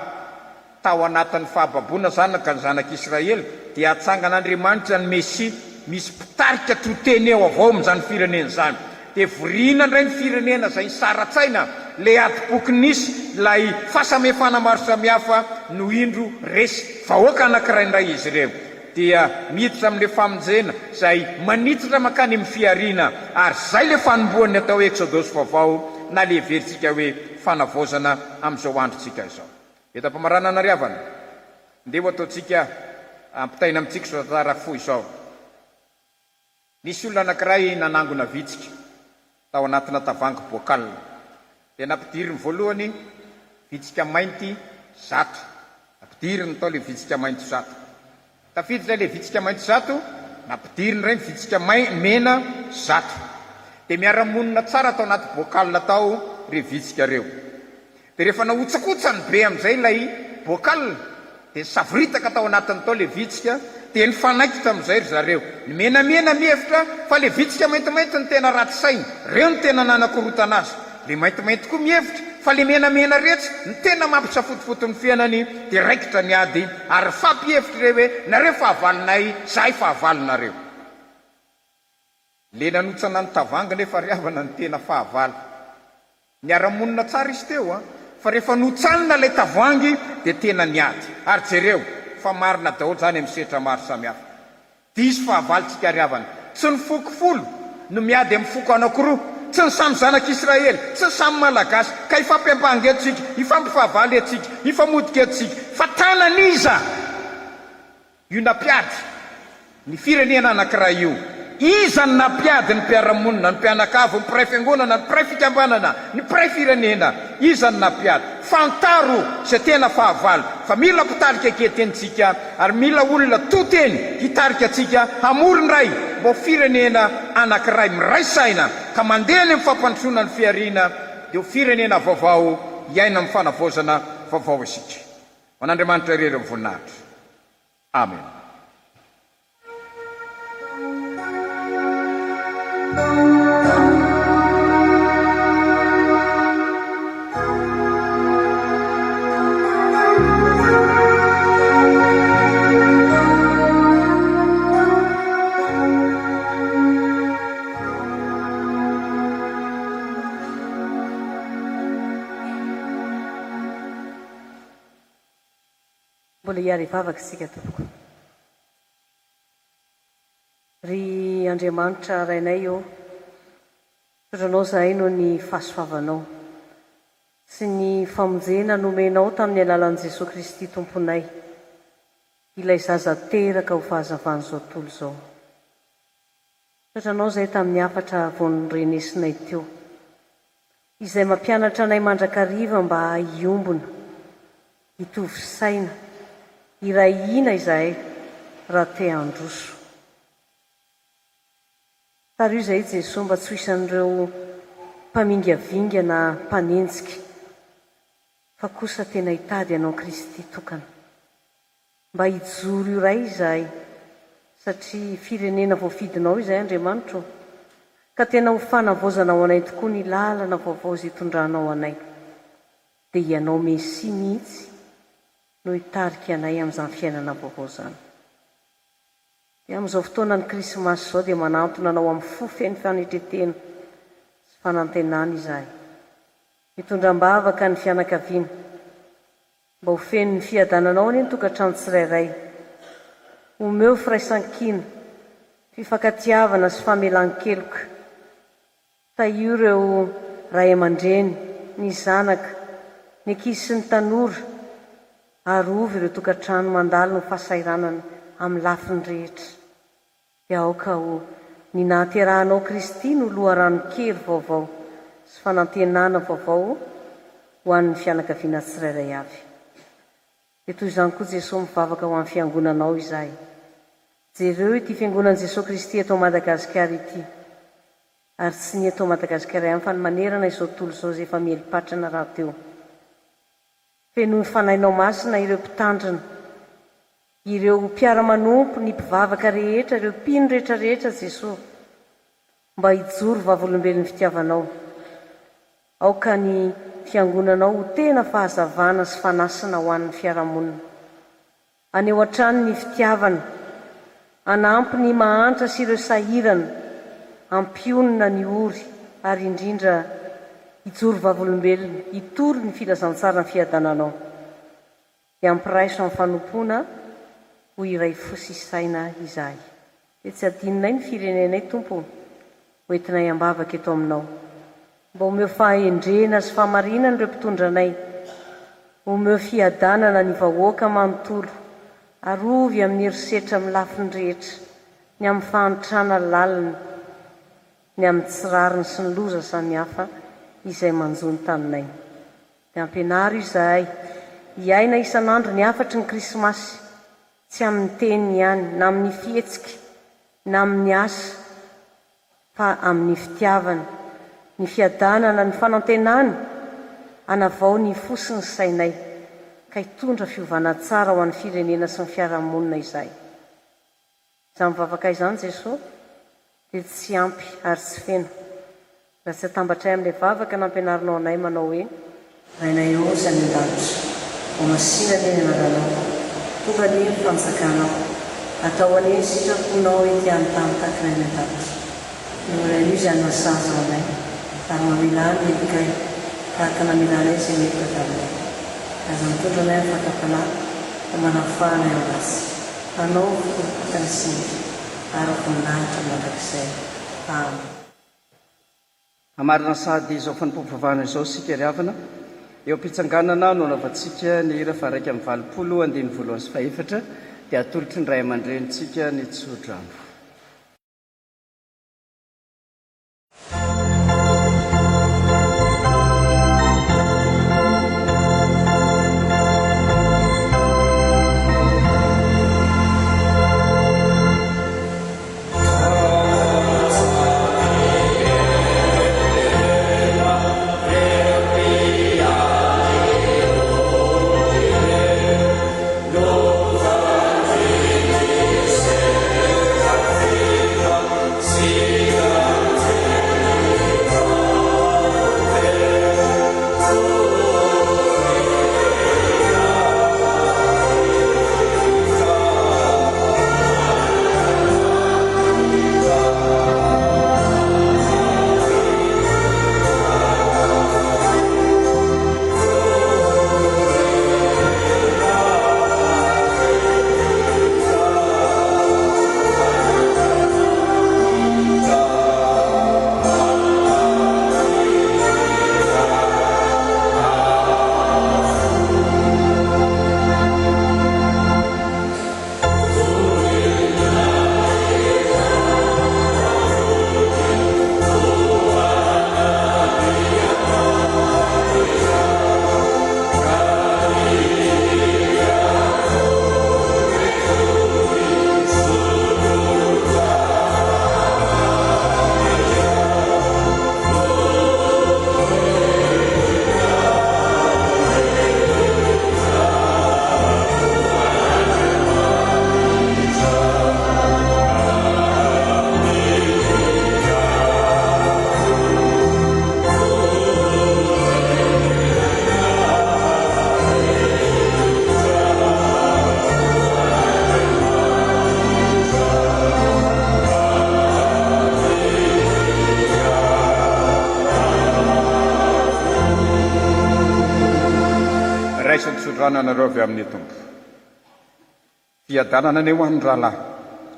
tao anatin'ny fahababona zanaka ny zanak'Israely dia atsangan'Andriamanitra ny Mesia. Misy mpitarika troteny eo avao amin'izany firenena zany. Dia vorina indray ny firenena zay saratsaina le atipoky nisy lay fahasamefana maro samihafa no indro resy vahoaka anankiray indray izy ireo. Dia miditra amin'le famonjena zay manititra makany amin'ny fiariana, ary zay le fanombohan'ny atao Exodosy vaovao na le veritsika hoe fanavozana amin'izao androtsika izao. Etam-pamarana ry havana, ndeo ataontsika ampitaina amintsika zao tantara fo izao. nisy olona anankiray nanangona vitsika tao anatina tavangy bocal dia nampidiriny voalohany vitsika mainty 100 nampidiriny tao le vitsika mainty 100 tafiditra le vitsika mainty 100 nampidiriny reny vitsika mena 100 dia miara-monina tsara tao anaty bocal tao re vitsika reo dia rehefa naotsakotsany be amin'izay ilay bocal dia savritaka tao anatiny tao le vitsika dia nifanaikitra amin'izay ry zareo ny menamena mihevitra fa le vitsika maintimainty ny tena raty sainy reo ny tena nanakorotana azy le maintimainty koa mihevitra fa le menamena rehetra ny tena mampisafotifotony fiainany dia raikitra miady ary fampihevitra reo hoe nareo fahavalinay zahay fahavalinareo le nanotsana ny tavangy nefa riavana ny tena fahavaly niara-monina tsara izy teo fa rehefa notsanina ilay tavoangy dia tena niady ary jereo fa marina daholo zany amin'ny setra maro samihafa diso fahavalitsika riavana tsy ny fokofolo no miady amin'ny foko anankiroa tsy ny samy zanak'Israely tsy ny samy malagasy ka ifampiambangy atsika ifampifahavaly atsika ifamodika atsika fa tananiza io napiady ny firenena anankiray io iza ny napiady ny mpiara-monina ny mpianakavo ny mpiray fiangonana ny mpiray fikambanana ny mpiray firenena iza ny napiady fantaro izay tena fahavalo fa mila mpitarika ankehitrensika ary mila olona toteny hitarika atsika hamorony ray mbo firenena anankiray miraisaina ka mandeha ny mifampandrosoana ny fiariana dia ho firenena vaovao iaina amin'ny fanavozana vaovao isika man'Andriamanitra irery amin'ny voninahitra amen. Mbola hiary vavaka isika tompoko. Ry Andriamanitra rainay eo, sotranao zahay no ny fahasoavanao sy ny famonjena nomenao tamin'ny alalan'i Jésus-Christ tomponay, ilay zaza teraka ho fahazavany zao tontolo zao. Sotranao zahay tamin'ny afatra voan'ny renesinay teo, izay mampianatra anay mandrakariva mba hiombona, hitovy saina, irahina izahay raha te handroso. Tary io izay Jesosy mba tsy ho isan'ireo mpamingavinga na mpanenjika, fa kosa tena hitady anao Kristy tokana. Mba hijoro io ray izahay, satria firenena voafidinao izahay Andriamanitra, ka tena ho fanavozana ao anay tokoa ny lalana vaovao izay tondranao anay. Dia ianao Mesia mihitsy no hitarika anay amin'izany fiainana vaovao zany. Dia amin'izao fotoana ny Krismasy zao dia manantona anao amin'ny fo feno fanetretena sy fanantenana izahay. Hitondram-bavaka ny fianakaviana, mba ho feno ny fiadananao any ny tokantrano tsirairay, omeo firaisan-kina, fifankatiavana sy famelan-keloka. Taio ireo ray aman-dreny, ny zanaka, ny ankizy sy ny tanora, ary ovy ireo tokantrano mandalo ny fahasairanana amin'ny lafiny rehetra. Dia aoka ho ny nahaterahanao Kristy no loharano kely vaovao sy fanantenana vaovao ho an'ny fianakaviana tsirairay avy. Dia toy izany koa Jesosy mivavaka ho amin'ny fiangonanao izahay. Jereo ity fiangonan'i Jesosy Kristy eto Madagaskar ity, ary tsy ny eto Madagaskar ihany fa ny manerana izao tontolo izao izay efa mielipatrana raha teo. Feno ny fanahinao masina ireo mpitandrina, ireo mpiara-manompo, ny mpivavaka rehetra, ireo mpino rehetrarehetra Jesosy, mba hijoro vavolombelon'ny fitiavanao. Aoka ny fiangonanao ho tena fahazavana sy fanasina ho an'ny fiarahamonina. Aneo an-trano ny fitiavana, anampy ny mahantra sy ireo sahirana, ampionina ny ory, ary indrindra hijoro vavolombelona, hitory ny filazantsara ny fiadananao. Dia ampiraiso amin'ny fanompoana ho iray fosisaina izahay. Dia tsy adinonay ny firenenay Tompo, hoentinay ambavaka eto aminao. Mba omeo fahendrena sy fahamarinana ireo mpitondranay, omeo fiadanana ny vahoaka manontolo, arovy amin'ny herisetra amin'ny lafiny rehetra, ny amin'ny fanotrana lalina, ny amin'ny tsirariny sy ny loza samihafa izay manjony taminay. Dia ampianary izahay hiaina isan'andro ny afatry ny krismasy, tsy amin'ny teny ihany, na amin'ny fihetsika, na amin'ny asa, fa amin'ny fitiavana, ny fiadanana, ny fanantenana, anavao ny fosiny sainay, ka hitondra fiovana tsara ho an'ny firenena sy ny fiarahamonina izay. Izany mivavaka izany Jesosy dia tsy ampy ary tsy feno. Raha tsy atambatray amin'ilay vavaka nampianarinao anay manao hoe: rainay eo izany an-davitra, ho masina ny anaranao, tonga ny fanjakanao, atao any sitraponao ety amin'ny tany takina ny an-davitra. Eo rain'io izany masazy ao anay, ary mamilany edikay tahaka namilana izay mety taminay. Aza mitondra anay amin'ny fahatapanay dia manafahanay ao rasy. Anao fokoropotana sy ny ary voninahitra Madagaskar. Amen. Amarina sady izao fanompoampivavahana izao sika ry havana, eo am-pitsanganana no anaovantsika ny hira fa 1:20 dia atolotry ny ray aman-drenitsika ny tsodrano. Nareo avy amin'ny Tompo. Fiadanana ny ho amin'ny rahalahy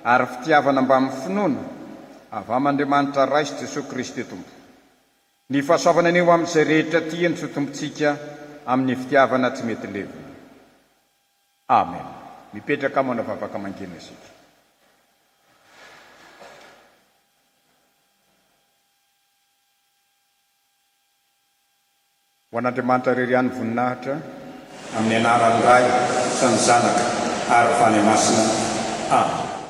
ary fitiavana mba amin'ny finoana avy am'Andriamanitra Ray sy Jesosy-Kristy Tompo. Ny fahasoavana ny ho amin'izay rehetra tiany sy tompontsika amin'ny fitiavana tsy mety levina. Amen. Mipetraka manao vavaka mangina isika. Ho an'Andriamanitra rerian'ny voninahitra amin'ny anaran'ny Ray sy ny Zanaka ary Fany Masina. Amen.